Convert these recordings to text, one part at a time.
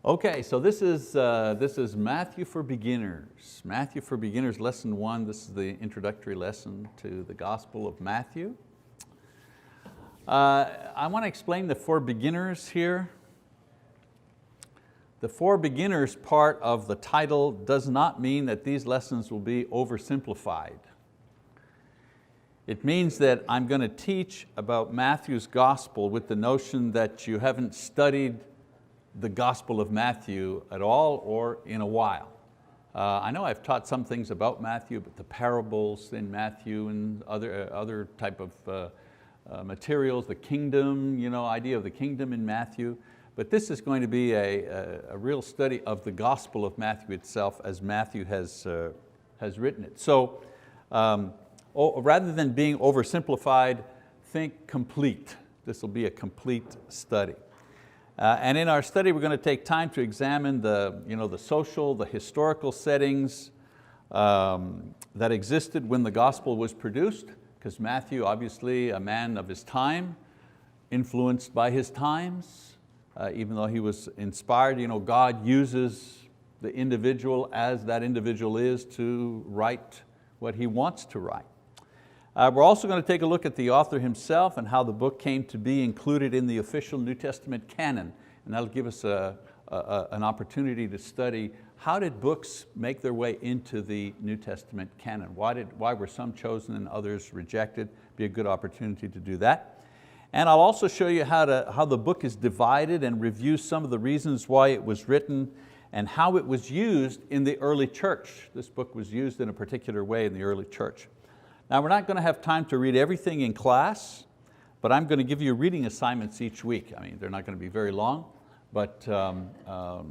Okay, so this is Matthew for Beginners. Matthew for Beginners, lesson 1. This is the introductory lesson to the Gospel of Matthew. I want to explain the for beginners here. The for beginners part of the title does not mean that these lessons will be oversimplified. It means that I'm going to teach about Matthew's Gospel with the notion that you haven't studied the Gospel of Matthew at all or in a while. I know I've taught some things about Matthew, but the parables in Matthew and other type of materials, the kingdom, idea of the kingdom in Matthew. But this is going to be a real study of the Gospel of Matthew itself as Matthew has written it. So rather than being oversimplified, think complete. This will be a complete study. And in our study, we're going to take time to examine the social, the historical settings that existed when the gospel was produced, because Matthew, obviously a man of his time, influenced by his times, even though he was inspired, God uses the individual as that individual is to write what he wants to write. We're also going to take a look at the author himself and how the book came to be included in the official New Testament canon. And that'll give us an opportunity to study how did books make their way into the New Testament canon? Why were some chosen and others rejected? Be a good opportunity to do that. And I'll also show you how the book is divided and review some of the reasons why it was written and how it was used in the early church. This book was used in a particular way in the early church. Now we're not going to have time to read everything in class, but I'm going to give you reading assignments each week. I mean, they're not going to be very long, but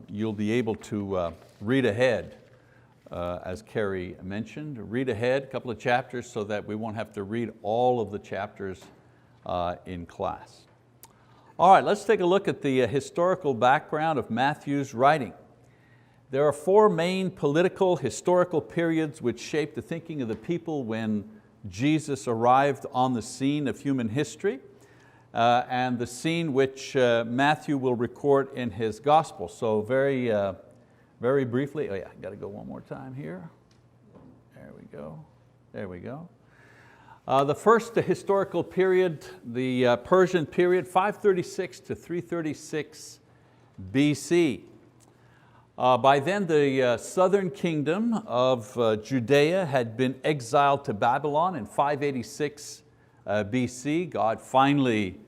you'll be able to read ahead, as Carrie mentioned. Read ahead a couple of chapters so that we won't have to read all of the chapters in class. All right, let's take a look at the historical background of Matthew's writing. There are 4 main political, historical periods which shaped the thinking of the people when Jesus arrived on the scene of human history, and the scene which Matthew will record in his gospel. So very briefly, I got to go one more time here. There we go. The first historical period, the Persian period, 536 to 336 BC. By then the southern kingdom of Judea had been exiled to Babylon in 586 BC. God finally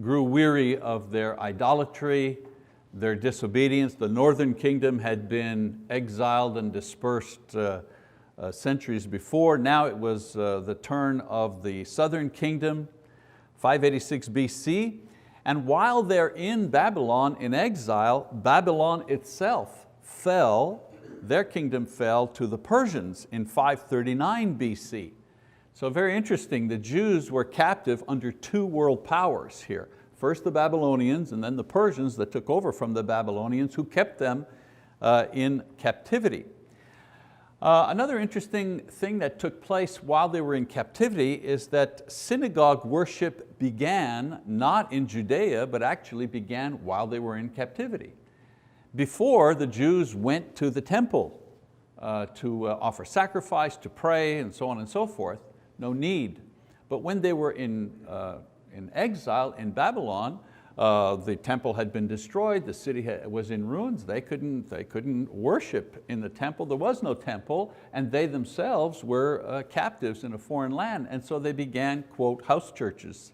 grew weary of their idolatry, their disobedience. The northern kingdom had been exiled and dispersed centuries before. Now it was the turn of the southern kingdom, 586 BC. And while they're in Babylon in exile, Babylon itself their kingdom fell to the Persians in 539 BC. So very interesting, the Jews were captive under 2 world powers here. First the Babylonians and then the Persians that took over from the Babylonians who kept them in captivity. Another interesting thing that took place while they were in captivity is that synagogue worship began not in Judea, but actually began while they were in captivity. Before, the Jews went to the temple to offer sacrifice, to pray, and so on and so forth. No need. But when they were in exile in Babylon, the temple had been destroyed, the city was in ruins, they couldn't worship in the temple, there was no temple, and they themselves were captives in a foreign land, and so they began, quote, house churches.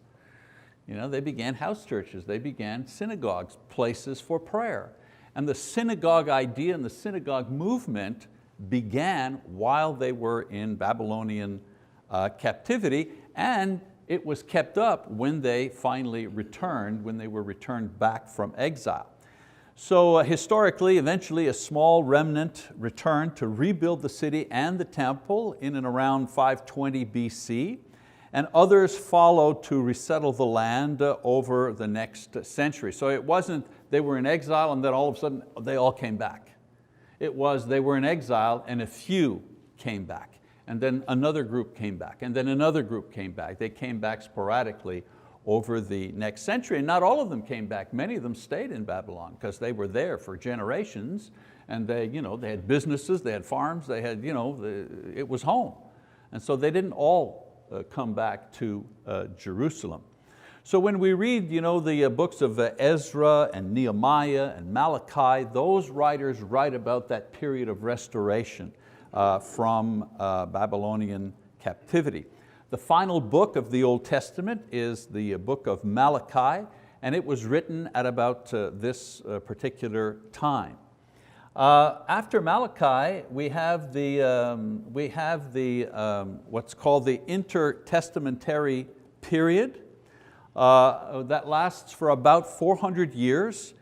They began house churches, they began synagogues, places for prayer. And the synagogue idea and the synagogue movement began while they were in Babylonian captivity, and it was kept up when they finally returned, when they were returned back from exile. So historically, eventually a small remnant returned to rebuild the city and the temple in and around 520 BC, and others followed to resettle the land over the next century. So it wasn't they were in exile and then all of a sudden they all came back. It was they were in exile and a few came back, and then another group came back, and then another group came back. They came back sporadically over the next century. And not all of them came back. Many of them stayed in Babylon because they were there for generations, and they had businesses, they had farms, they had, it was home. And so they didn't all come back to Jerusalem. So when we read the books of Ezra and Nehemiah and Malachi, those writers write about that period of restoration from Babylonian captivity. The final book of the Old Testament is the book of Malachi, and it was written at about this particular time. After Malachi, we have what's called the intertestamentary period that lasts for about 400 years,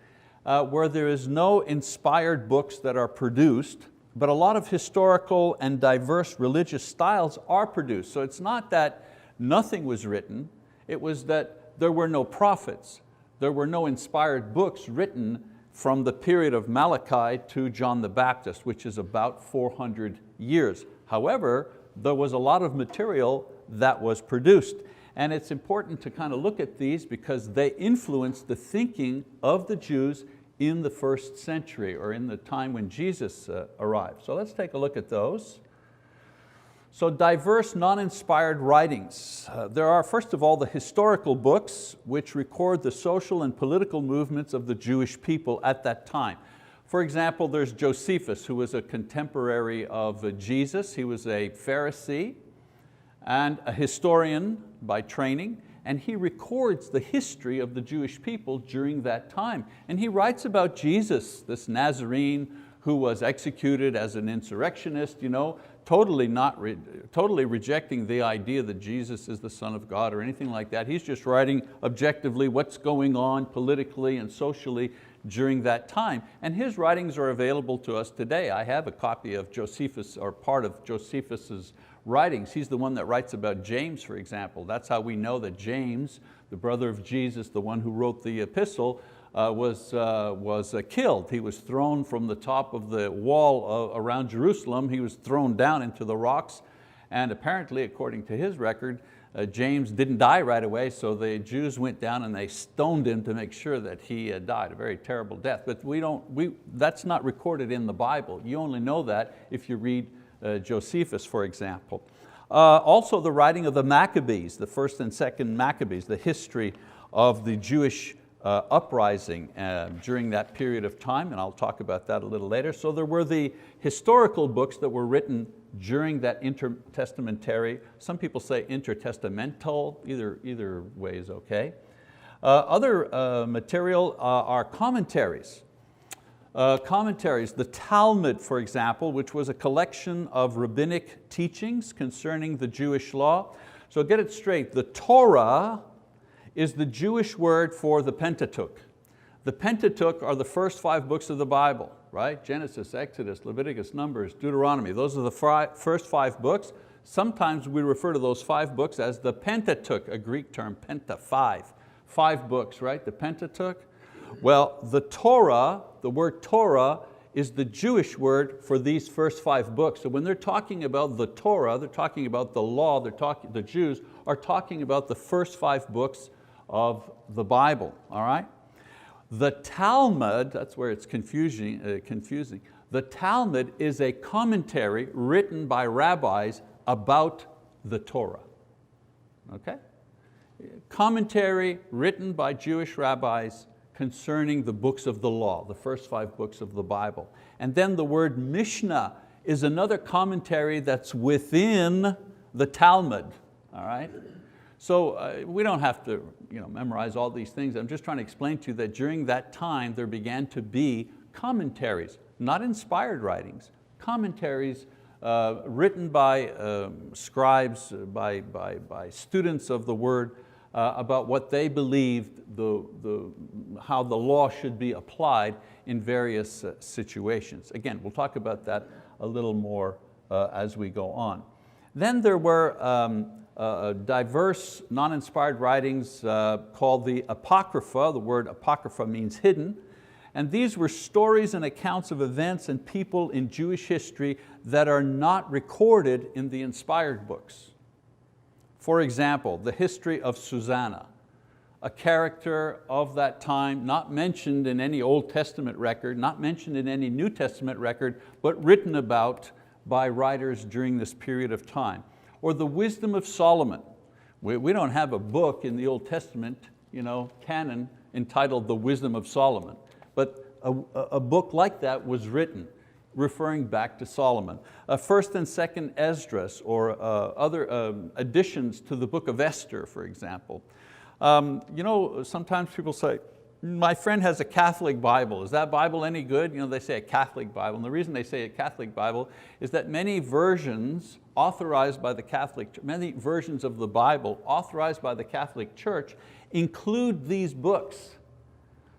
where there is no inspired books that are produced, but a lot of historical and diverse religious styles are produced. So it's not that nothing was written, it was that there were no prophets, there were no inspired books written from the period of Malachi to John the Baptist, which is about 400 years. However, there was a lot of material that was produced. And it's important to kind of look at these because they influenced the thinking of the Jews in the first century, or in the time when Jesus arrived. So let's take a look at those. So diverse, non-inspired writings. There are, first of all, the historical books which record the social and political movements of the Jewish people at that time. For example, there's Josephus, who was a contemporary of Jesus. He was a Pharisee and a historian by training, and he records the history of the Jewish people during that time. And he writes about Jesus, this Nazarene who was executed as an insurrectionist, totally rejecting the idea that Jesus is the Son of God or anything like that. He's just writing objectively what's going on politically and socially during that time. And his writings are available to us today. I have a copy of Josephus, or part of Josephus's writings. He's the one that writes about James, for example. That's how we know that James, the brother of Jesus, the one who wrote the epistle, was killed. He was thrown from the top of the wall around Jerusalem. He was thrown down into the rocks, and apparently, according to his record, James didn't die right away, so the Jews went down and they stoned him to make sure that he died, a very terrible death. But that's not recorded in the Bible. You only know that if you read Josephus, for example. Also the writing of the Maccabees, the first and second Maccabees, the history of the Jewish uprising during that period of time, and I'll talk about that a little later. So there were the historical books that were written during that intertestamentary, some people say intertestamental, either way is okay. Other material are commentaries. The Talmud, for example, which was a collection of rabbinic teachings concerning the Jewish law. So get it straight, the Torah is the Jewish word for the Pentateuch. The Pentateuch are the first 5 books of the Bible, right? Genesis, Exodus, Leviticus, Numbers, Deuteronomy. Those are the first 5 books. Sometimes we refer to those 5 books as the Pentateuch, a Greek term, penta, 5. 5 books, right, the Pentateuch? Well, the Torah, the word Torah, is the Jewish word for these first 5 books. So when they're talking about the Torah, they're talking about the law, the Jews are talking about the first 5 books of the Bible, all right? The Talmud, that's where it's confusing. The Talmud is a commentary written by rabbis about the Torah, okay? Commentary written by Jewish rabbis concerning the books of the law, the first 5 books of the Bible. And then the word Mishnah is another commentary that's within the Talmud, all right? So we don't have to memorize all these things. I'm just trying to explain to you that during that time there began to be commentaries, not inspired writings, commentaries written by scribes, by students of the word, about what they believed how the law should be applied in various situations. Again, we'll talk about that a little more as we go on. Then there were diverse non-inspired writings called the Apocrypha. The word Apocrypha means hidden. And these were stories and accounts of events and people in Jewish history that are not recorded in the inspired books. For example, the history of Susanna. a character of that time, not mentioned in any Old Testament record, not mentioned in any New Testament record, but written about by writers during this period of time. Or the wisdom of Solomon. We don't have a book in the Old Testament canon entitled The Wisdom of Solomon, but a book like that was written, referring back to Solomon. First and second Esdras, or other additions to the book of Esther, for example. Sometimes people say, my friend has a Catholic Bible. Is that Bible any good? They say a Catholic Bible. And the reason they say a Catholic Bible is that many versions authorized by the Catholic, many versions of the Bible authorized by the Catholic Church include these books.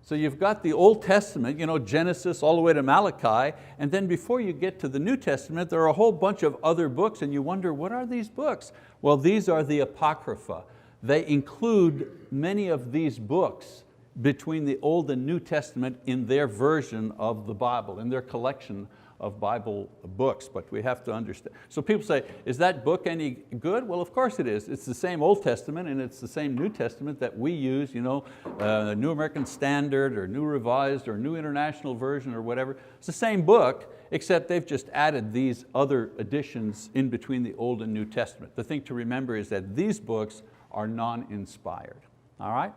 So you've got the Old Testament, Genesis all the way to Malachi, and then before you get to the New Testament, there are a whole bunch of other books, and you wonder, what are these books? Well, these are the Apocrypha. They include many of these books between the Old and New Testament in their version of the Bible, in their collection of Bible books, but we have to understand. So people say, is that book any good? Well, of course it is. It's the same Old Testament and it's the same New Testament that we use, New American Standard or New Revised or New International Version or whatever. It's the same book, except they've just added these other additions in between the Old and New Testament. The thing to remember is that these books are non-inspired, all right?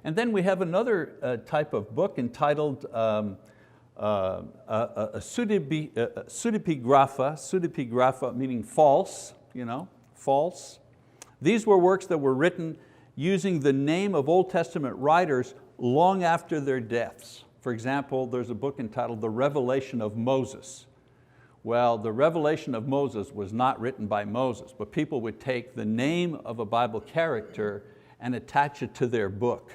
And then we have another type of book entitled pseudepigrapha, meaning false, false. These were works that were written using the name of Old Testament writers long after their deaths. For example, there's a book entitled The Revelation of Moses. Well, the Revelation of Moses was not written by Moses, but people would take the name of a Bible character and attach it to their book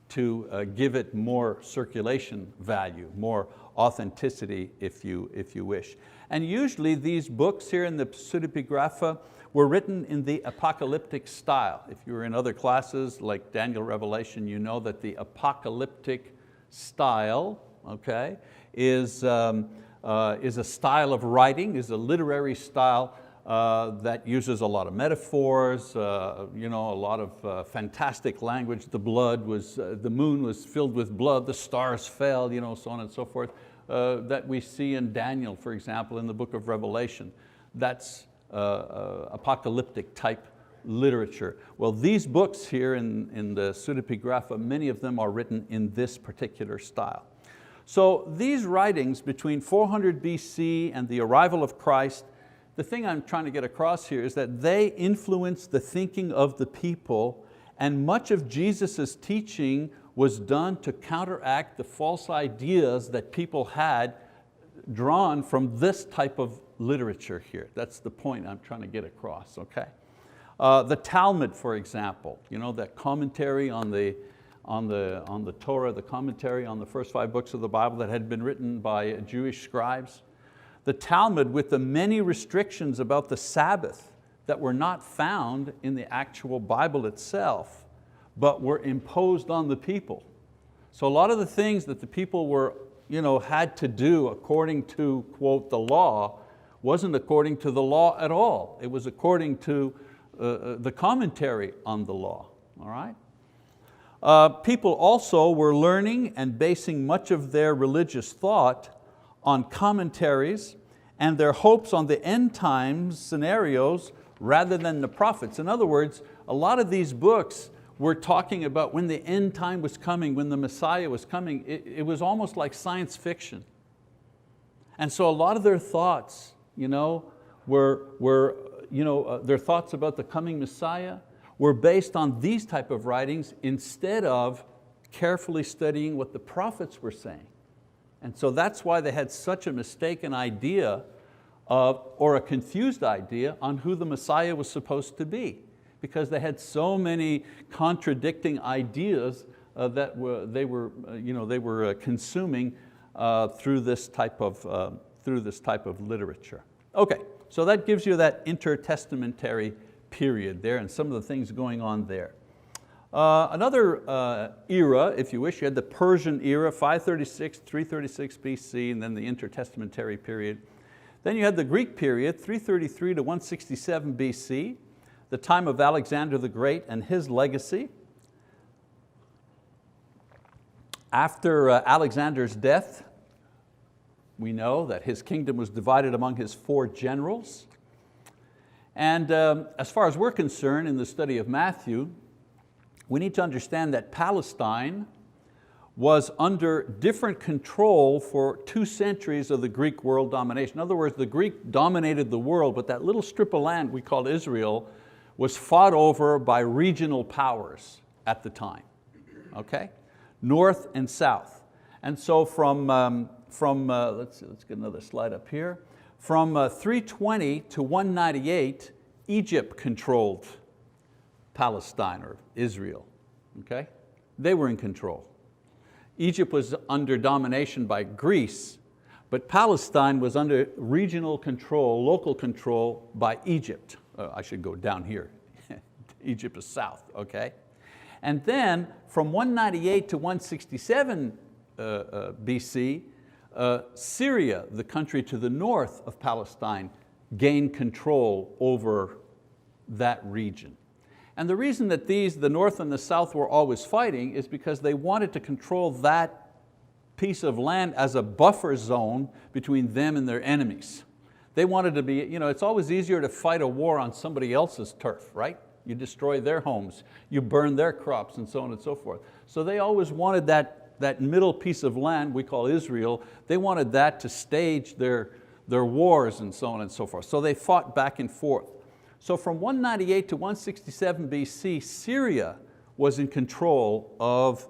to give it more circulation value, more authenticity if you wish. And usually these books here in the pseudepigrapha were written in the apocalyptic style. If you were in other classes like Daniel Revelation, you know that the apocalyptic style, okay, is a style of writing, is a literary style that uses a lot of metaphors, a lot of fantastic language. The moon was filled with blood, the stars fell, so on and so forth, that we see in Daniel, for example, in the book of Revelation. That's apocalyptic type literature. Well, these books here in the pseudepigrapha, many of them are written in this particular style. So these writings between 400 BC and the arrival of Christ, the thing I'm trying to get across here is that they influenced the thinking of the people, and much of Jesus' teaching was done to counteract the false ideas that people had drawn from this type of literature here. That's the point I'm trying to get across, okay? The Talmud, for example, that commentary on the Torah, the commentary on the first 5 books of the Bible that had been written by Jewish scribes. The Talmud, with the many restrictions about the Sabbath that were not found in the actual Bible itself, but were imposed on the people. So a lot of the things that the people were, had to do according to, quote, the law, wasn't according to the law at all. It was according to the commentary on the law, all right? People also were learning and basing much of their religious thought on commentaries and their hopes on the end times scenarios rather than the prophets. In other words, a lot of these books were talking about when the end time was coming, when the Messiah was coming. It was almost like science fiction. And so a lot of their thoughts, were their thoughts about the coming Messiah were based on these type of writings instead of carefully studying what the prophets were saying. And so that's why they had such a mistaken idea or a confused idea on who the Messiah was supposed to be, because they had so many contradicting ideas that they were consuming through this type of literature. Okay, so that gives you that intertestamentary period there and some of the things going on there. Another era, if you wish, you had the Persian era, 536, 336 BC, and then the intertestamentary period. Then you had the Greek period, 333 to 167 BC, the time of Alexander the Great and his legacy. After Alexander's death, we know that his kingdom was divided among his 4 generals. And as far as we're concerned in the study of Matthew, we need to understand that Palestine was under different control for 2 centuries of the Greek world domination. In other words, the Greek dominated the world, but that little strip of land we called Israel was fought over by regional powers at the time, okay? North and south. And so let's get another slide up here. From 320 to 198, Egypt controlled Palestine or Israel, okay? They were in control. Egypt was under domination by Greece, but Palestine was under regional control, local control by Egypt. I should go down here. Egypt is south, okay? And then from 198 to 167 BC, Syria, the country to the north of Palestine, gained control over that region. And the reason that the north and the south were always fighting is because they wanted to control that piece of land as a buffer zone between them and their enemies. They wanted to be, it's always easier to fight a war on somebody else's turf, right? You destroy their homes, you burn their crops, and so on and so forth. So they always wanted that middle piece of land we call Israel, they wanted that to stage their wars and so on and so forth. So they fought back and forth. So from 198 to 167 BC, Syria was in control of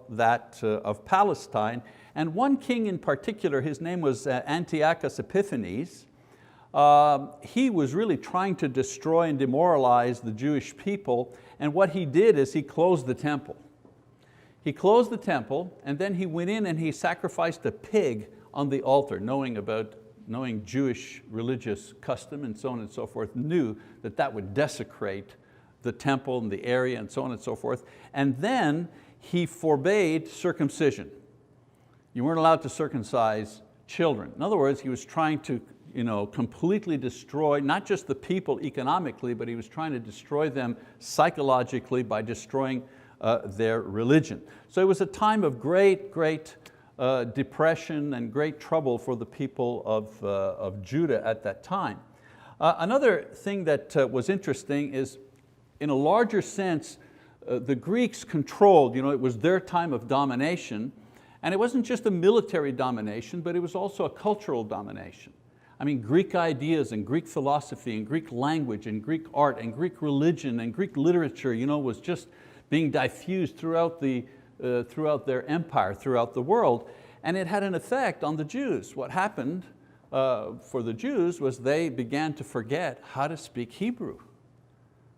Palestine. And one king in particular, his name was Antiochus Epiphanes. He was really trying to destroy and demoralize the Jewish people. And what he did is he closed the temple. He closed the temple, and then he went in and he sacrificed a pig on the altar, knowing Jewish religious custom and so on and so forth, knew that that would desecrate the temple and the area and so on and so forth. And then he forbade circumcision. You weren't allowed to circumcise children. In other words, he was trying to completely destroy not just the people economically, but he was trying to destroy them psychologically by destroying their religion. So it was a time of great depression and great trouble for the people of Judah at that time. Another thing that was interesting is, in a larger sense, the Greeks controlled, it was their time of domination, and it wasn't just a military domination, but it was also a cultural domination. I mean, Greek ideas and Greek philosophy and Greek language and Greek art and Greek religion and Greek literature, was just being diffused throughout their empire, throughout the world, and it had an effect on the Jews. What happened for the Jews was they began to forget how to speak Hebrew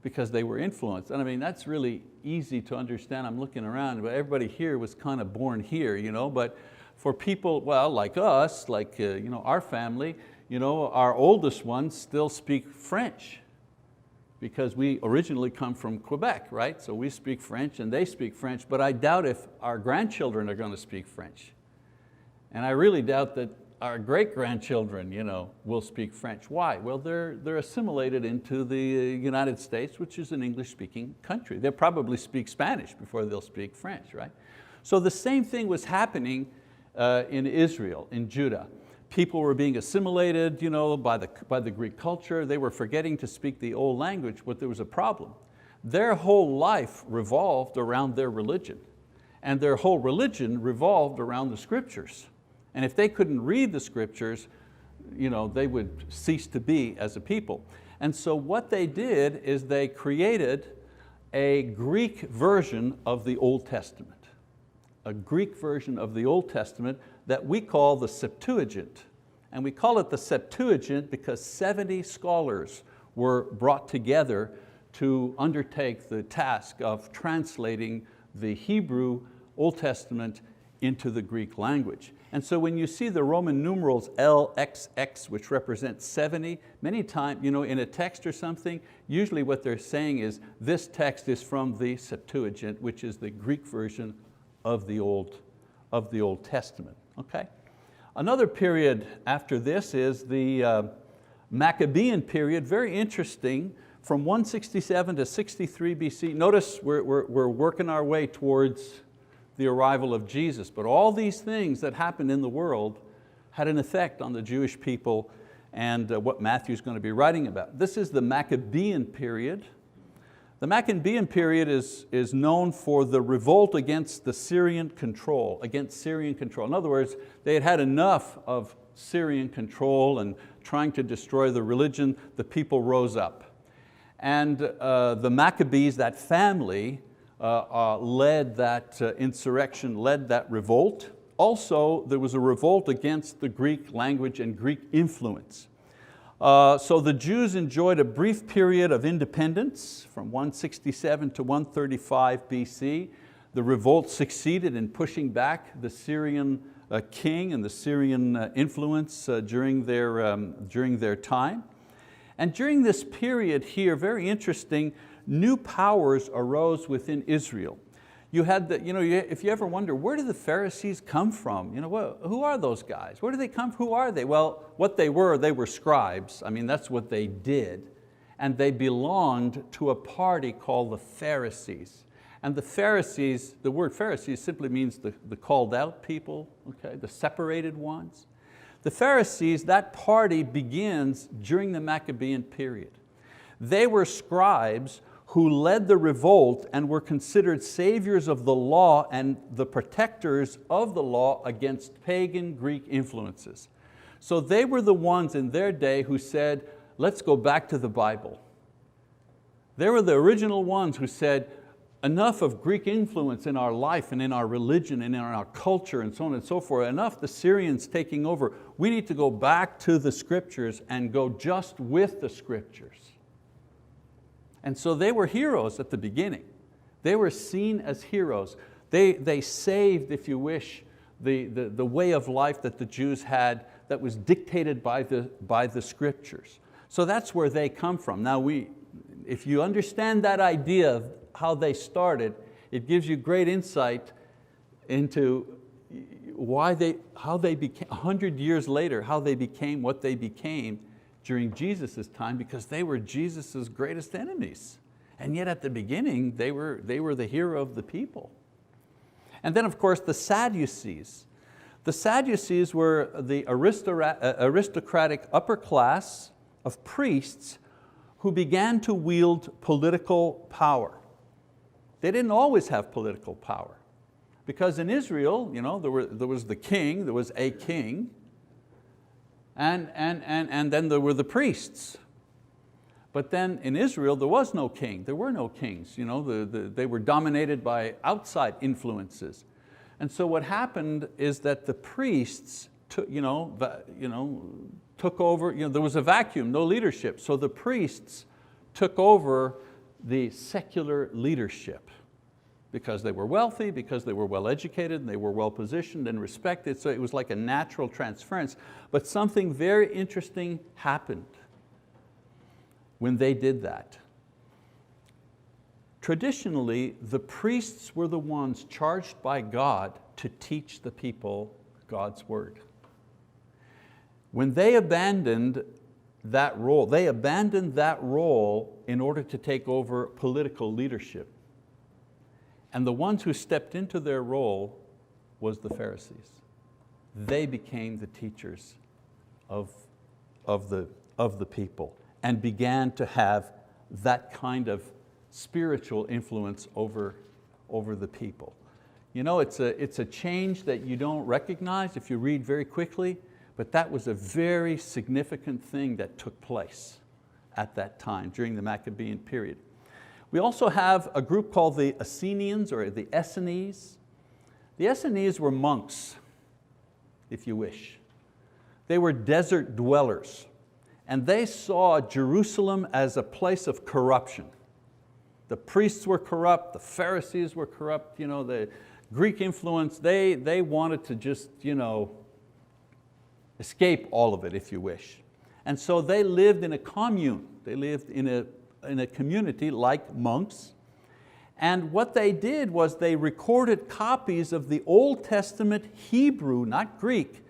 because they were influenced. And I mean, that's really easy to understand. I'm looking around, but everybody here was kind of born here, but for people, well, like us, like our family, our oldest ones still speak French, because we originally come from Quebec, right? So we speak French and they speak French, but I doubt if our grandchildren are going to speak French. And I really doubt that our great-grandchildren will speak French. Why? Well, they're assimilated into the United States, which is an English-speaking country. They'll probably speak Spanish before they'll speak French, right? So the same thing was happening in Israel, in Judah. People were being assimilated by the Greek culture. They were forgetting to speak the old language, but there was a problem. Their whole life revolved around their religion, and their whole religion revolved around the scriptures. And if they couldn't read the scriptures, they would cease to be as a people. And so what they did is they created a Greek version of the Old Testament. A Greek version of the Old Testament that we call the Septuagint. And we call it the Septuagint because 70 scholars were brought together to undertake the task of translating the Hebrew Old Testament into the Greek language. And so when you see the Roman numerals LXX, which represent 70, many times, in a text or something, usually what they're saying is this text is from the Septuagint, which is the Greek version of the Old Testament. Okay? Another period after this is the Maccabean period, very interesting, from 167 to 63 BC. Notice we're working our way towards the arrival of Jesus. But all these things that happened in the world had an effect on the Jewish people and what Matthew's going to be writing about. This is the Maccabean period. The Maccabean period is known for the revolt against the Syrian control, In other words, they had had enough of Syrian control and trying to destroy the religion. The people rose up. And the Maccabees, that family, led that insurrection, led that revolt. Also, there was a revolt against the Greek language and Greek influence. So the Jews enjoyed a brief period of independence from 167 to 135 BC. The revolt succeeded in pushing back the Syrian king and the Syrian influence during their time. And during this period here, very interesting, new powers arose within Israel. You had if you ever wonder, where did the Pharisees come from? Who are those guys? Where do they come from? Who are they? Well, what they were scribes. I mean, that's what they did. And they belonged to a party called the Pharisees. And the Pharisees, the word Pharisees simply means the called out people, okay, the separated ones. The Pharisees, that party begins during the Maccabean period. They were scribes who led the revolt and were considered saviors of the law and the protectors of the law against pagan Greek influences. So they were the ones in their day who said, let's go back to the Bible. They were the original ones who said, enough of Greek influence in our life and in our religion and in our culture and so on and so forth, enough the Syrians taking over. We need to go back to the scriptures and go just with the scriptures. And so they were heroes at the beginning. They were seen as heroes. They saved, if you wish, the way of life that the Jews had that was dictated by the scriptures. So that's where they come from. Now if you understand that idea of how they started, it gives you great insight into how they became, 100 years later, how they became what they became during Jesus' time, because they were Jesus' greatest enemies. And yet at the beginning, they were the hero of the people. And then of course the Sadducees. The Sadducees were the aristocratic upper class of priests who began to wield political power. They didn't always have political power, because in Israel, there was the king, there was a king, and then there were the priests. But then in Israel, there was no king, there were no kings. They were dominated by outside influences. And so what happened is that the priests took over, there was a vacuum, no leadership. So the priests took over the secular leadership because they were wealthy, because they were well educated, and they were well positioned and respected. So it was like a natural transference. But something very interesting happened when they did that. Traditionally, the priests were the ones charged by God to teach the people God's word. When they abandoned that role in order to take over political leadership. And the ones who stepped into their role was the Pharisees. They became the teachers of the people and began to have that kind of spiritual influence over the people. It's a change that you don't recognize if you read very quickly, but that was a very significant thing that took place at that time during the Maccabean period. We also have a group called the Essenians or the Essenes. The Essenes were monks, if you wish. They were desert dwellers, and they saw Jerusalem as a place of corruption. The priests were corrupt, the Pharisees were corrupt, the Greek influence, they wanted to just escape all of it, if you wish. And so they lived in a commune. They lived in a community like monks. And what they did was they recorded copies of the Old Testament Hebrew, not Greek,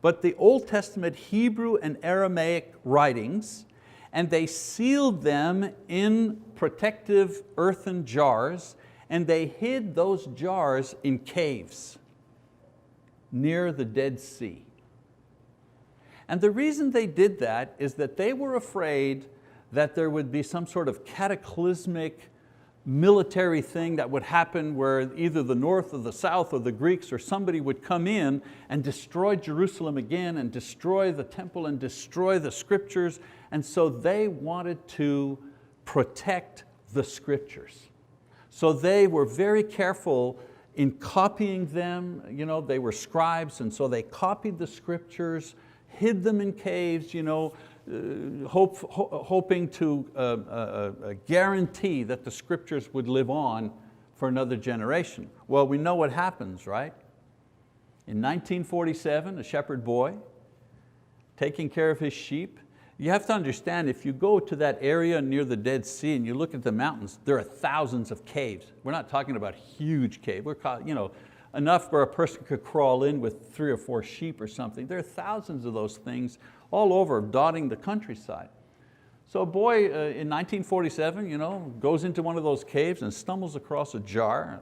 but the Old Testament Hebrew and Aramaic writings, and they sealed them in protective earthen jars, and they hid those jars in caves near the Dead Sea. And the reason they did that is that they were afraid that there would be some sort of cataclysmic military thing that would happen where either the north or the south or the Greeks or somebody would come in and destroy Jerusalem again and destroy the temple and destroy the scriptures. And so they wanted to protect the scriptures. So they were very careful in copying them. They were scribes, and so they copied the scriptures, hid them in caves, hoping to guarantee that the scriptures would live on for another generation. Well, we know what happens, right? In 1947, a shepherd boy taking care of his sheep. You have to understand, if you go to that area near the Dead Sea and you look at the mountains, there are thousands of caves. We're not talking about huge caves. We're enough where a person could crawl in with 3 or 4 sheep or something. There are thousands of those things all over, dotting the countryside. So a boy in 1947 goes into one of those caves and stumbles across a jar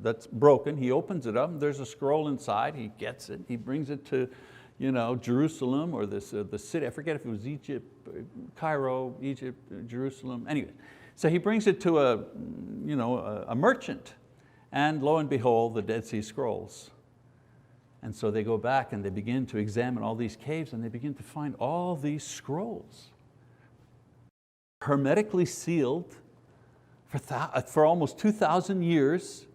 that's broken. He opens it up, and there's a scroll inside. He gets it, he brings it to Jerusalem or the city. I forget if it was Egypt, Cairo, Egypt, Jerusalem, anyway. So he brings it to a merchant, and lo and behold, the Dead Sea Scrolls. And so they go back and they begin to examine all these caves, and they begin to find all these scrolls, hermetically sealed for almost 2,000 years,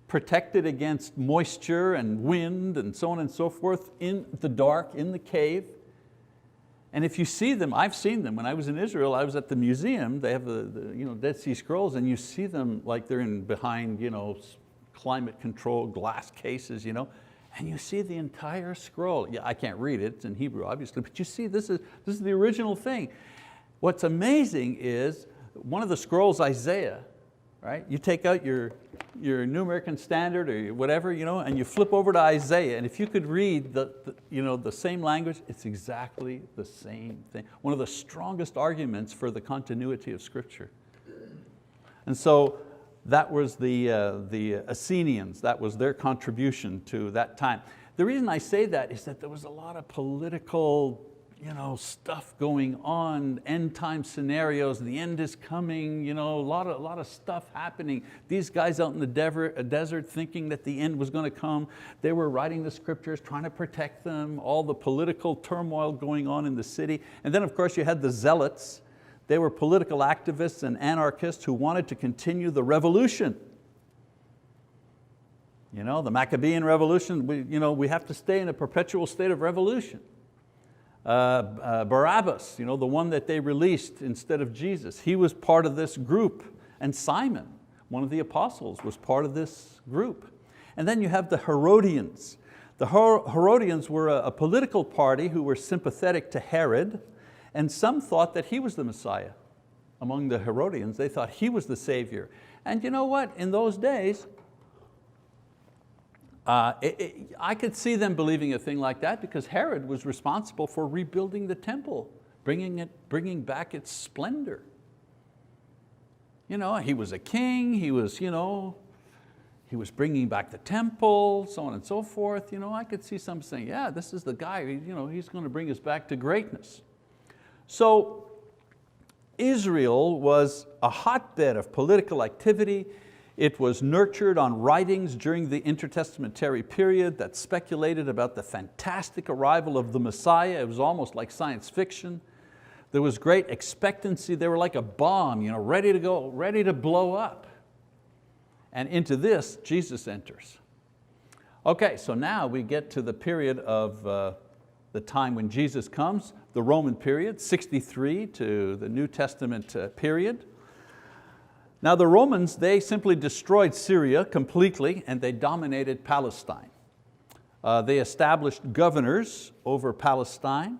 protected against moisture and wind and so on and so forth, in the dark, in the cave. And if you see them, I've seen them. When I was in Israel, I was at the museum. They have the Dead Sea Scrolls, and you see them like they're behind climate control glass cases, and you see the entire scroll. Yeah, I can't read it, it's in Hebrew obviously, but you see this is the original thing. What's amazing is one of the scrolls, Isaiah, right? You take out your New American Standard or whatever, and you flip over to Isaiah, and if you could read the same language, it's exactly the same thing. One of the strongest arguments for the continuity of Scripture. And so that was the Essenians, that was their contribution to that time. The reason I say that is that there was a lot of political stuff going on, end time scenarios, the end is coming, a lot of stuff happening. These guys out in the desert thinking that the end was going to come. They were writing the scriptures, trying to protect them, all the political turmoil going on in the city. And then of course you had the zealots. They were political activists and anarchists who wanted to continue the revolution. The Maccabean revolution, we have to stay in a perpetual state of revolution. Barabbas, the one that they released instead of Jesus, he was part of this group. And Simon, one of the apostles, was part of this group. And then you have the Herodians. The Herodians were a political party who were sympathetic to Herod, and some thought that he was the Messiah. Among the Herodians, they thought he was the Savior. And you know what? In those days, I could see them believing a thing like that because Herod was responsible for rebuilding the temple, bringing back its splendor. He was a king, he was bringing back the temple, so on and so forth. I could see some saying, yeah, this is the guy, he's going to bring us back to greatness. So Israel was a hotbed of political activity. It was nurtured on writings during the intertestamentary period that speculated about the fantastic arrival of the Messiah. It was almost like science fiction. There was great expectancy. They were like a bomb, ready to go, ready to blow up. And into this, Jesus enters. Okay, so now we get to the period of the time when Jesus comes, the Roman period, 63 to the New Testament period. Now the Romans, they simply destroyed Syria completely and they dominated Palestine. They established governors over Palestine.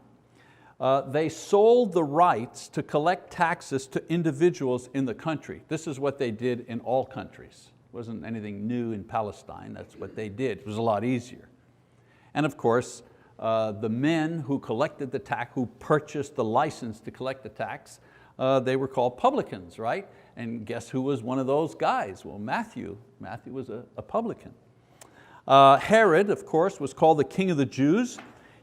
They sold the rights to collect taxes to individuals in the country. This is what they did in all countries. It wasn't anything new in Palestine, that's what they did. It was a lot easier. And of course, the men who collected the tax, who purchased the license to collect the tax, they were called publicans, right? And guess who was one of those guys? Well, Matthew. Matthew was a publican. Herod, of course, was called the king of the Jews.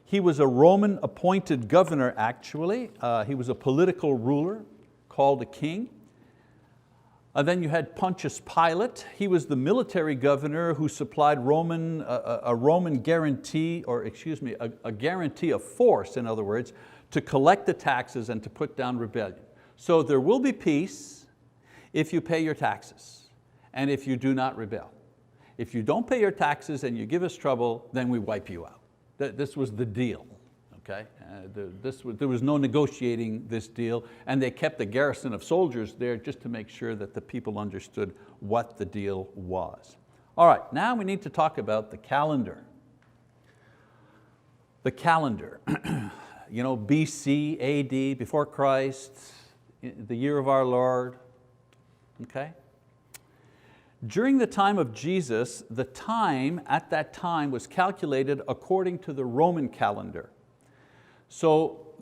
He was a Roman appointed governor, actually. He was a political ruler called a king. Then you had Pontius Pilate. He was the military governor who supplied a Roman guarantee, or excuse me, a guarantee of force, in other words, to collect the taxes and to put down rebellion. So there will be peace if you pay your taxes and if you do not rebel. If you don't pay your taxes and you give us trouble, then we wipe you out. This was the deal. Okay? There was no negotiating this deal, and they kept a garrison of soldiers there just to make sure that the people understood what the deal was. All right, now we need to talk about the calendar. The calendar, BC, AD, before Christ, the year of our Lord, okay? During the time of Jesus, the time at that time was calculated according to the Roman calendar. So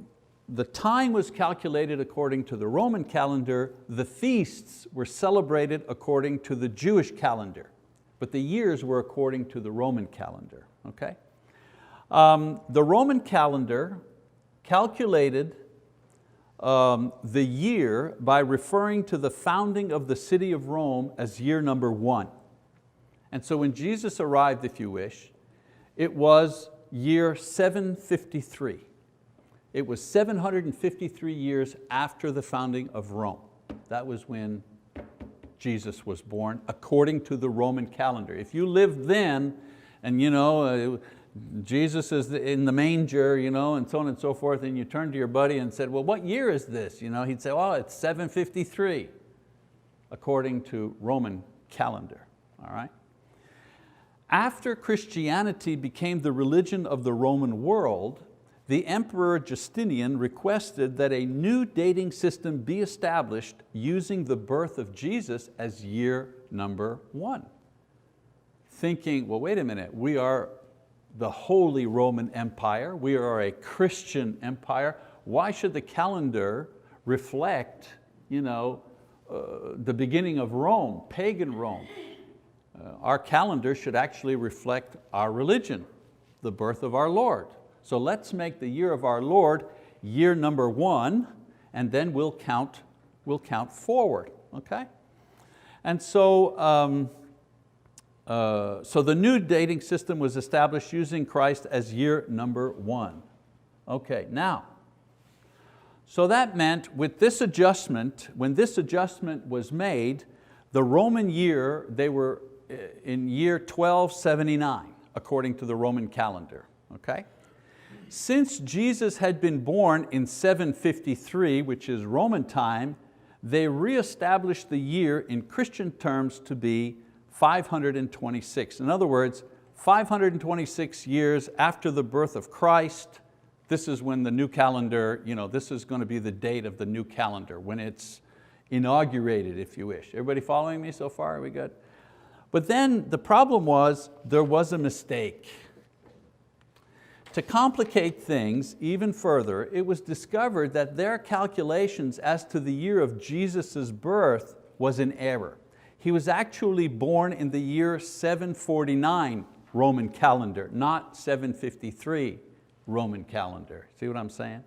the time was calculated according to the Roman calendar, the feasts were celebrated according to the Jewish calendar, but the years were according to the Roman calendar, okay? The Roman calendar calculated the year by referring to the founding of the city of Rome as year number 1. And so when Jesus arrived, if you wish, it was year 753. It was 753 years after the founding of Rome. That was when Jesus was born, according to the Roman calendar. If you lived then, and Jesus is in the manger, and so on and so forth, and you turned to your buddy and said, well, what year is this? He'd say, oh, it's 753, according to Roman calendar, all right? After Christianity became the religion of the Roman world, the Emperor Justinian requested that a new dating system be established using the birth of Jesus as year number 1. Thinking, well, wait a minute, we are the Holy Roman Empire, we are a Christian empire, why should the calendar reflect the beginning of Rome, pagan Rome? Our calendar should actually reflect our religion, the birth of our Lord. So let's make the year of our Lord year number 1, and then we'll count forward, okay? And so the new dating system was established using Christ as year number 1. Okay, now, so that meant with this adjustment, when this adjustment was made, the Roman year, they were in year 1279, according to the Roman calendar, okay? Since Jesus had been born in 753, which is Roman time, they reestablished the year in Christian terms to be 526. In other words, 526 years after the birth of Christ, this is when the new calendar, this is going to be the date of the new calendar, when it's inaugurated, if you wish. Everybody following me so far? Are we good? But then the problem was, there was a mistake. To complicate things even further, it was discovered that their calculations as to the year of Jesus' birth was in error. He was actually born in the year 749 Roman calendar, not 753 Roman calendar. See what I'm saying?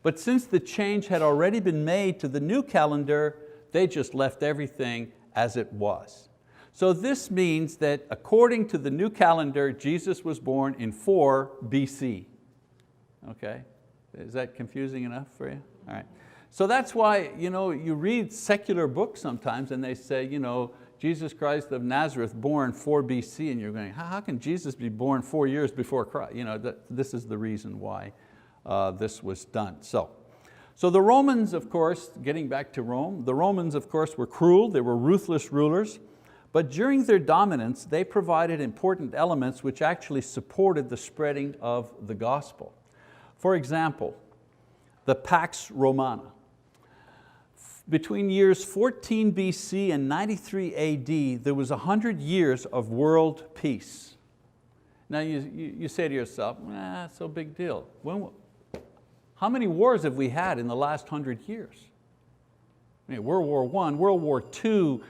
But since the change had already been made to the new calendar, they just left everything as it was. So this means that according to the new calendar, Jesus was born in 4 BC. Okay, is that confusing enough for you? All right. So that's why you read secular books sometimes and they say, Jesus Christ of Nazareth born 4 BC, and you're going, how can Jesus be born 4 years before Christ? This is the reason why this was done. So the Romans, of course, getting back to Rome, the Romans, of course, were cruel, they were ruthless rulers. But during their dominance, they provided important elements which actually supported the spreading of the gospel. For example, the Pax Romana. Between years 14 BC and 93 AD, there was 100 years of world peace. Now you say to yourself, it's no big deal. How many wars have we had in the last 100 years? I mean, World War I, World War II,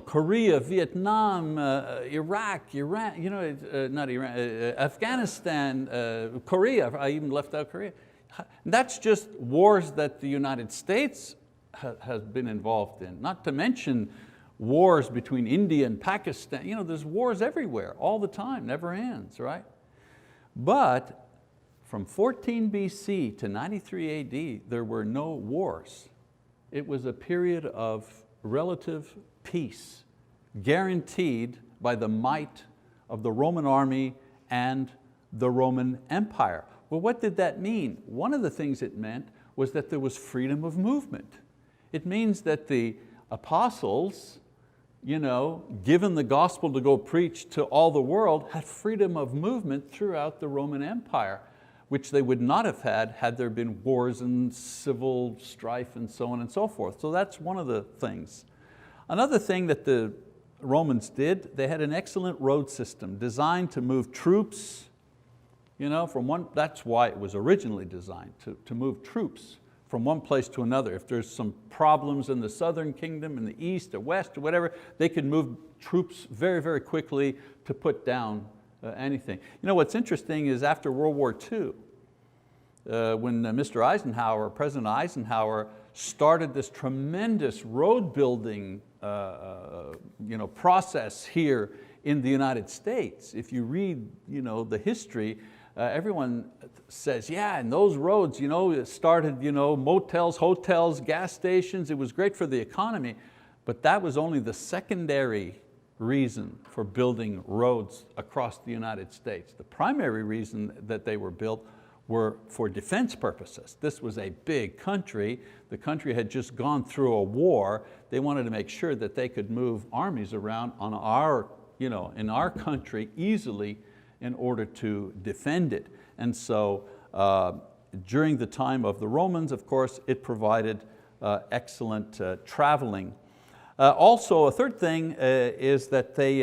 Korea, Vietnam, Iraq, Iran, not Iran, Afghanistan, Korea, I even left out Korea. That's just wars that the United States has been involved in, not to mention wars between India and Pakistan. There's wars everywhere, all the time, never ends, right? But from 14 BC to 93 AD, there were no wars. It was a period of relative peace, guaranteed by the might of the Roman army and the Roman Empire. Well, what did that mean? One of the things it meant was that there was freedom of movement. It means that the apostles, given the gospel to go preach to all the world, had freedom of movement throughout the Roman Empire, which they would not have had there been wars and civil strife and so on and so forth. So that's one of the things. Another thing that the Romans did, they had an excellent road system designed to move troops, that's why it was originally designed, to move troops from one place to another. If there's some problems in the southern kingdom, in the east or west or whatever, they could move troops very, very quickly to put down anything. What's interesting is after World War II, when Mr. Eisenhower, President Eisenhower, started this tremendous road building process here in the United States. If you read the history, everyone says, yeah, and those roads, it started motels, hotels, gas stations. It was great for the economy, but that was only the secondary reason for building roads across the United States. The primary reason that they were built were for defense purposes. This was a big country. The country had just gone through a war. They wanted to make sure that they could move armies around on in our country easily in order to defend it. And so during the time of the Romans, of course, it provided excellent traveling. Also, a third thing is that they,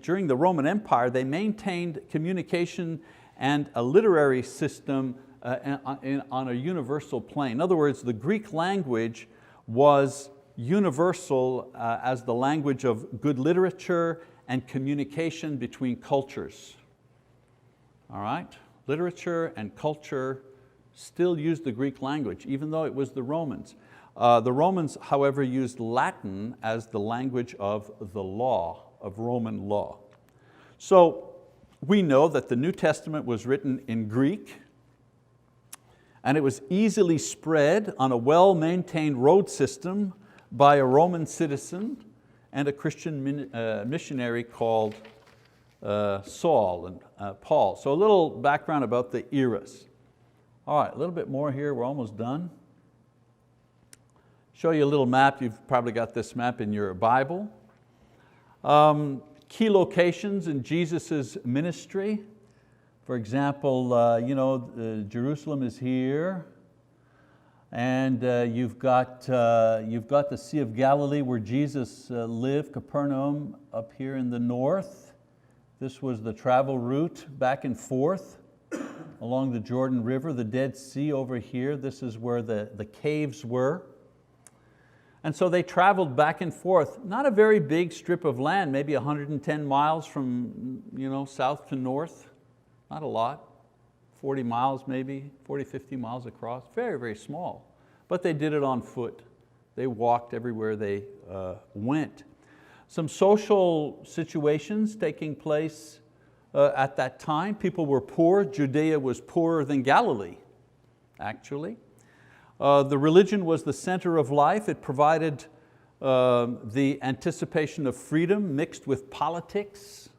during the Roman Empire, they maintained communication and a literary system on a universal plane. In other words, the Greek language was universal as the language of good literature and communication between cultures. All right, literature and culture still used the Greek language, even though it was the Romans. The Romans, however, used Latin as the language of the law, of Roman law. So we know that the New Testament was written in Greek, and it was easily spread on a well-maintained road system by a Roman citizen and a Christian missionary called Saul and Paul. So a little background about the eras. All right, a little bit more here, we're almost done. Show you a little map. You've probably got this map in your Bible. Key locations in Jesus' ministry. For example, Jerusalem is here, and you've got the Sea of Galilee where Jesus lived, Capernaum up here in the north. This was the travel route back and forth along the Jordan River, the Dead Sea over here. This is where the caves were. And so they traveled back and forth, not a very big strip of land, maybe 110 miles from south to north, not a lot, 40 miles maybe, 40, 50 miles across, very, very small. But they did it on foot. They walked everywhere they went. Some social situations taking place at that time. People were poor. Judea was poorer than Galilee, actually. The religion was the center of life. It provided the anticipation of freedom mixed with politics.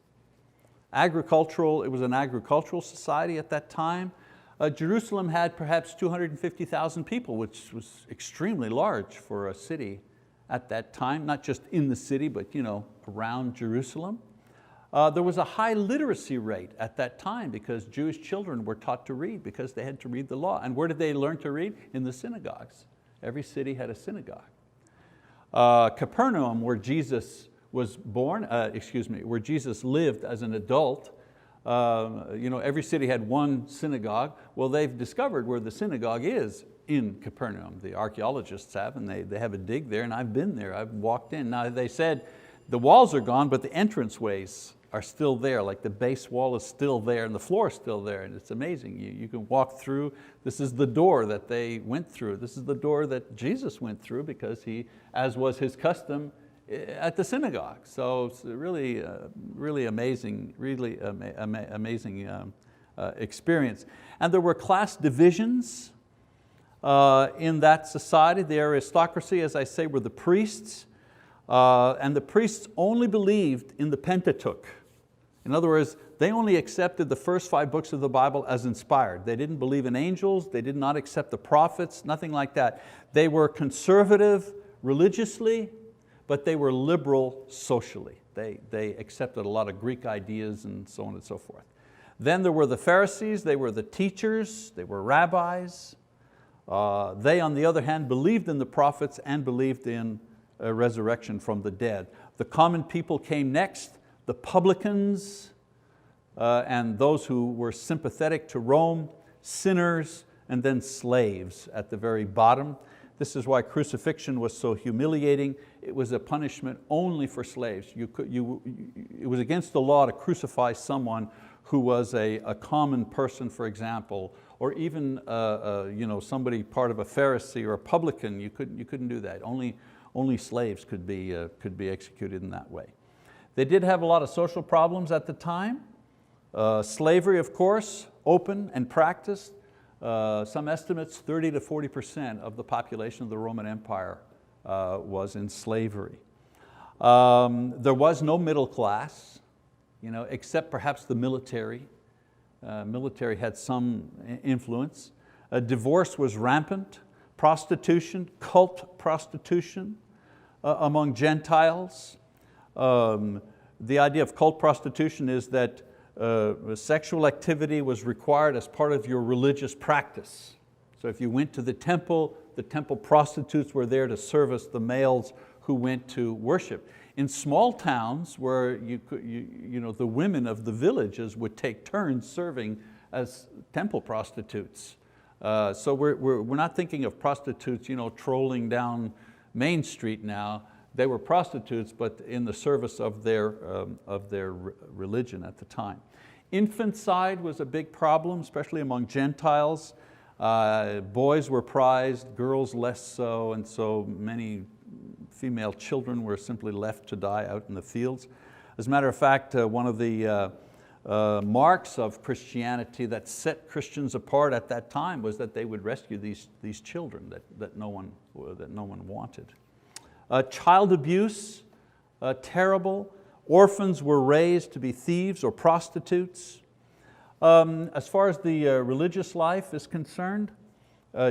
It was an agricultural society at that time. Jerusalem had perhaps 250,000 people, which was extremely large for a city at that time, not just in the city, but around Jerusalem. There was a high literacy rate at that time because Jewish children were taught to read because they had to read the law. And where did they learn to read? In the synagogues. Every city had a synagogue. Capernaum, where Jesus was born, where Jesus lived as an adult, Every city had one synagogue. Well, they've discovered where the synagogue is in Capernaum. The archaeologists have, and they have a dig there, and I've been there, I've walked in. Now they said the walls are gone, but the entranceways are still there, like the base wall is still there and the floor is still there, and it's amazing. You can walk through. This is the door that they went through. This is the door that Jesus went through because he, as was his custom, at the synagogue. So it's really, really amazing, amazing experience. And there were class divisions in that society. The aristocracy, as I say, were the priests, and the priests only believed in the Pentateuch. In other words, they only accepted the first 5 books of the Bible as inspired. They didn't believe in angels, they did not accept the prophets, nothing like that. They were conservative religiously, but they were liberal socially. They accepted a lot of Greek ideas and so on and so forth. Then there were the Pharisees, they were the teachers, they were rabbis. They, on the other hand, believed in the prophets and believed in a resurrection from the dead. The common people came next, the publicans and those who were sympathetic to Rome, sinners, and then slaves at the very bottom. This is why crucifixion was so humiliating. It was a punishment only for slaves. It was against the law to crucify someone who was a common person, for example, or even somebody part of a Pharisee or a publican. You couldn't do that. Only slaves could be executed in that way. They did have a lot of social problems at the time. Slavery, of course, open and practiced. Some estimates, 30 to 40% of the population of the Roman Empire was in slavery. There was no middle class, except perhaps the military. Military had some influence. Divorce was rampant. Prostitution, cult prostitution among Gentiles. The idea of cult prostitution is that sexual activity was required as part of your religious practice. So if you went to the temple prostitutes were there to service the males who went to worship. In small towns where the women of the villages would take turns serving as temple prostitutes. So we're not thinking of prostitutes trolling down Main Street now. They were prostitutes, but in the service of their religion at the time. Infanticide was a big problem, especially among Gentiles. Boys were prized, girls less so, and so many female children were simply left to die out in the fields. As a matter of fact, one of the marks of Christianity that set Christians apart at that time was that they would rescue these children that no one wanted. Child abuse, terrible. Orphans were raised to be thieves or prostitutes. As far as the religious life is concerned,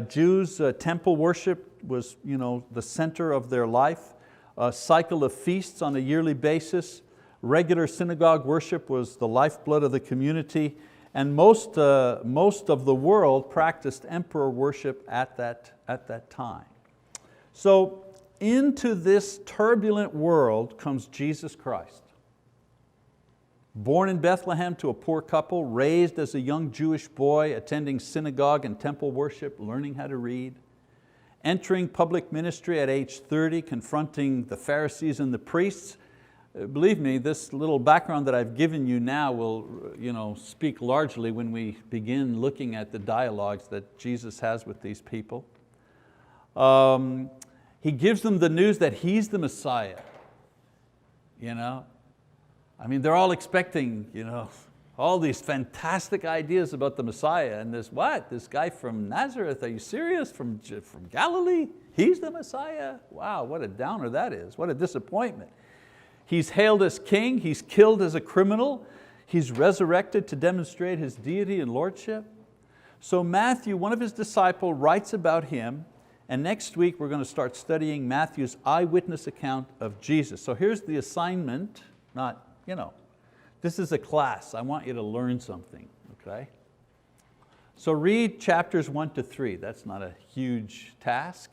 Jews, temple worship was the center of their life. A cycle of feasts on a yearly basis. Regular synagogue worship was the lifeblood of the community, and most of the world practiced emperor worship at that time. So into this turbulent world comes Jesus Christ. Born in Bethlehem to a poor couple, raised as a young Jewish boy, attending synagogue and temple worship, learning how to read, entering public ministry at age 30, confronting the Pharisees and the priests. Believe me, this little background that I've given you now will speak largely when we begin looking at the dialogues that Jesus has with these people. He gives them the news that He's the Messiah. They're all expecting all these fantastic ideas about the Messiah, and this guy from Nazareth, are you serious? From Galilee? He's the Messiah? Wow, what a downer that is, what a disappointment. He's hailed as king, He's killed as a criminal, He's resurrected to demonstrate His deity and lordship. So Matthew, one of His disciples, writes about Him, and next week we're going to start studying Matthew's eyewitness account of Jesus. So here's the assignment, this is a class, I want you to learn something, okay? So read chapters 1 to 3, that's not a huge task.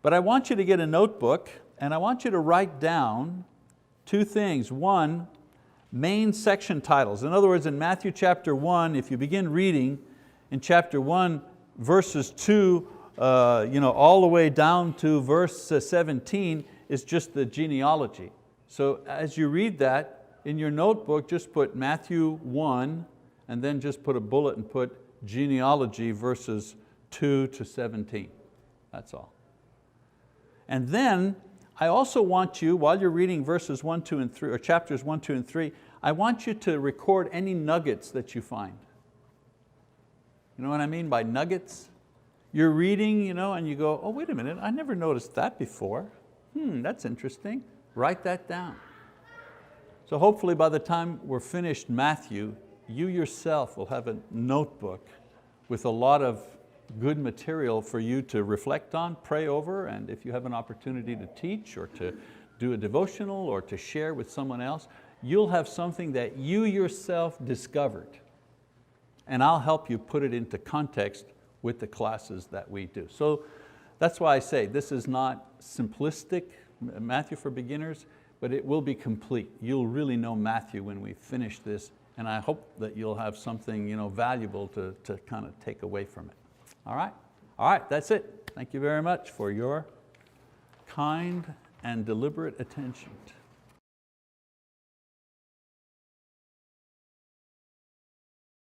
But I want you to get a notebook and I want you to write down two things. One, main section titles. In other words, in Matthew chapter 1, if you begin reading in chapter 1, verses 2 all the way down to verse 17 is just the genealogy. So as you read that, in your notebook, just put Matthew 1 and then just put a bullet and put genealogy verses 2 to 17. That's all. And then I also want you, while you're reading verses 1, 2, and 3, or chapters 1, 2, and 3, I want you to record any nuggets that you find. You know what I mean by nuggets? You're reading, and you go, oh, wait a minute, I never noticed that before. That's interesting. Write that down. So hopefully by the time we're finished Matthew, you yourself will have a notebook with a lot of good material for you to reflect on, pray over, and if you have an opportunity to teach or to do a devotional or to share with someone else, you'll have something that you yourself discovered. And I'll help you put it into context with the classes that we do. So that's why I say this is not simplistic Matthew for beginners, but it will be complete. You'll really know Matthew when we finish this, and I hope that you'll have something valuable to kind of take away from it. All right, that's it. Thank you very much for your kind and deliberate attention.